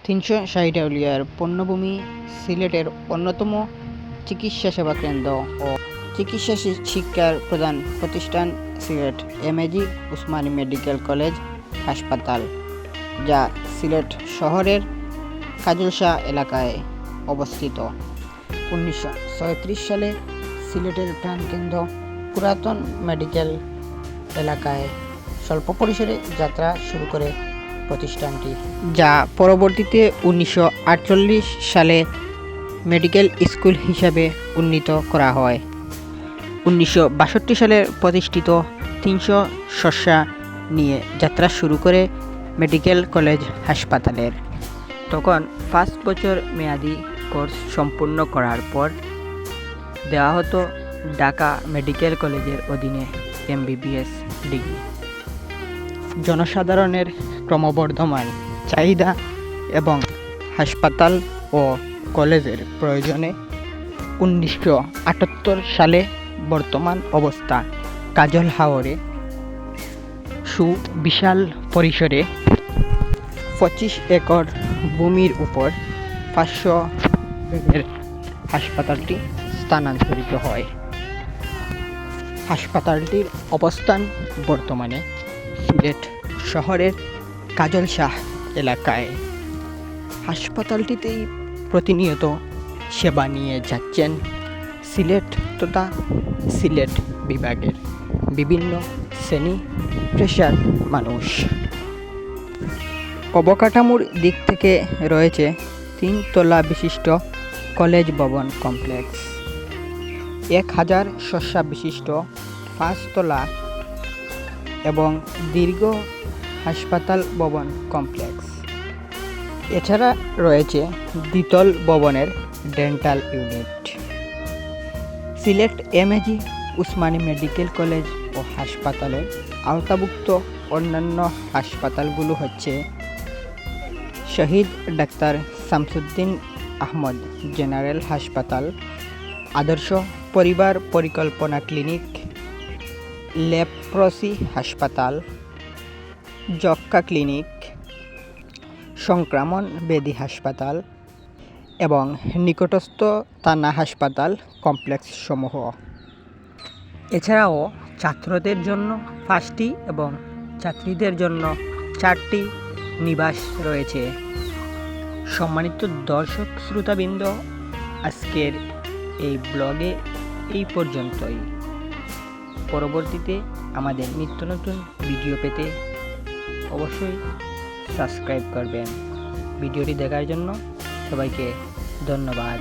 360 আউলিয়ার পণ্যভূমি সিলেটের অন্যতম চিকিৎসা সেবা কেন্দ্র ও চিকিৎসা শিক্ষার প্রধান প্রতিষ্ঠান সিলেট এমএজি উসমানী মেডিকেল কলেজ হাসপাতাল, যা সিলেট শহরের কাজলশাহ এলাকায় অবস্থিত। 1937 সালে সিলেটের প্রাণকেন্দ্র পুরাতন মেডিকেল এলাকায় স্বল্প পরিসরে যাত্রা শুরু করে প্রতিষ্ঠানটি, যা পরবর্তীতে 1948 সালে মেডিকেল স্কুল হিসাবে উন্নীত করা হয়। 1962 সালে প্রতিষ্ঠিত 300 শয্যা নিয়ে যাত্রা শুরু করে মেডিকেল কলেজ হাসপাতালের। তখন 5 বছর মেয়াদি কোর্স সম্পূর্ণ করার পর দেওয়া হতো ঢাকা মেডিকেল কলেজের অধীনে MBBS ডিগ্রি। জনসাধারণের ক্রমবর্ধমান চাহিদা এবং হাসপাতাল ও কলেজের প্রয়োজনে 1978 সালে বর্তমান অবস্থা কাজল হাওরে সুবিশাল পরিসরে 25 একর ভূমির উপর 500 বেডের হাসপাতালটি স্থানান্তরিত হয়। হাসপাতালটির অবস্থান বর্তমানে সিলেট শহরের কাজলশাহ এলাকায়। হাসপাতালটিতেই প্রতিনিয়ত সেবা নিয়ে যাচ্ছেন সিলেট তথা সিলেট বিভাগের বিভিন্ন শ্রেণী পেশার মানুষ। অবকাঠামোর দিক থেকে রয়েছে 3 তলা বিশিষ্ট কলেজ ভবন কমপ্লেক্স, 1000 শয্যা বিশিষ্ট 5 তলা এবং দীর্ঘ হাসপাতাল ভবন কমপ্লেক্স। এছাড়া রয়েছে দ্বিতল ভবনের dental unit. Sylhet MAG Osmani medical college ও হাসপাতালের আওতাভুক্ত অন্যান্য হাসপাতালগুলো হচ্ছে শহীদ ডাক্তার শামসুদ্দিন আহমদ জেনারেল হাসপাতাল, আদর্শ পরিবার পরিকল্পনা ক্লিনিক, লেপ্রসি হাসপাতাল, যক্ষ্মা ক্লিনিক, সংক্রমণ ব্যাধি হাসপাতাল এবং নিকটস্থ থানা হাসপাতাল কমপ্লেক্স সমূহ। এছাড়াও ছাত্রদের জন্য 5টি এবং ছাত্রীদের জন্য 4টি নিবাস রয়েছে। সম্মানিত দর্শক শ্রোতাবৃন্দ, আজকের এই ব্লগে এই পর্যন্তই। পরবর্তীতে আমাদের নিত্য নতুন ভিডিও পেতে অবশ্যই সাবস্ক্রাইব করবেন। ভিডিওটি দেখার জন্য সবাইকে ধন্যবাদ।